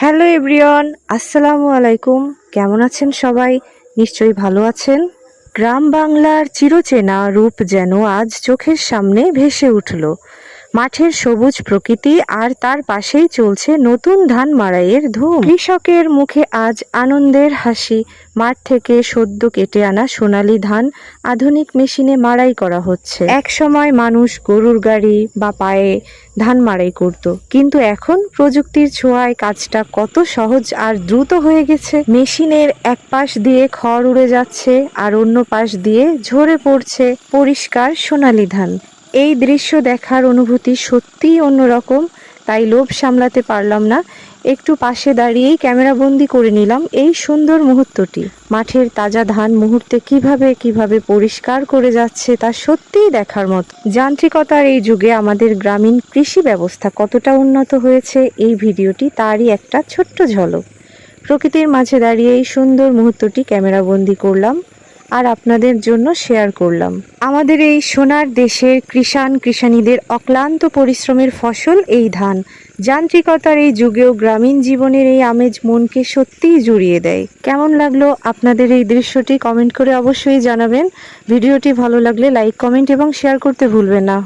Hello everyone, আসসালামু আলাইকুম। কেমন আছেন সবাই? নিশ্চয়ই ভালো আছেন। গ্রাম বাংলার চিরচেনা রূপ যেন আজ চোখের সামনে ভেসে উঠল। মাঠের সবুজ প্রকৃতি আর তার পাশেই চলছে নতুন ধান মাড়াইয়ের ধুম। কৃষকের মুখে আজ আনন্দের হাসি। মাঠ থেকে সদ্য কেটে আনা সোনালী ধান আধুনিক মেশিনে মাড়াই করা হচ্ছে। এক সময় মানুষ গরুর গাড়ি বা পায়ে ধান মাড়াই করত, কিন্তু এখন প্রযুক্তির ছোঁয়ায় কাজটা কত সহজ আর দ্রুত হয়ে গেছে। মেশিনের এক পাশ দিয়ে খড় উড়ে যাচ্ছে আর অন্য পাশ দিয়ে ঝরে পড়ছে পরিষ্কার সোনালী ধান। এই দৃশ্য দেখার অনুভূতি সত্যিই অন্যরকম, তাই লোভ সামলাতে পারলাম না, একটু পাশে দাঁড়িয়েই ক্যামেরাবন্দি করে নিলাম এই সুন্দর মুহূর্তটি। মাঠের তাজা ধান মুহূর্তে কিভাবে পরিষ্কার করে যাচ্ছে তা সত্যিই দেখার মতো। যান্ত্রিকতার এই যুগে আমাদের গ্রামীণ কৃষি ব্যবস্থা কতটা উন্নত হয়েছে, এই ভিডিওটি তারই একটা ছোট্ট ঝলক। প্রকৃতির মাঝে দাঁড়িয়ে এই সুন্দর মুহূর্তটি ক্যামেরাবন্দি করলাম আর আপনাদের জন্য শেয়ার করলাম। আমাদের এই সোনার দেশের কৃষাণীদের অক্লান্ত পরিশ্রমের ফসল এই ধান। যান্ত্রিকতার এই যুগেও গ্রামীণ জীবনের এই আমেজ মনকে সত্যিই জুড়িয়ে দেয়। কেমন লাগলো আপনাদের এই দৃশ্যটি কমেন্ট করে অবশ্যই জানাবেন। ভিডিওটি ভালো লাগলে লাইক, কমেন্ট এবং শেয়ার করতে ভুলবেন না।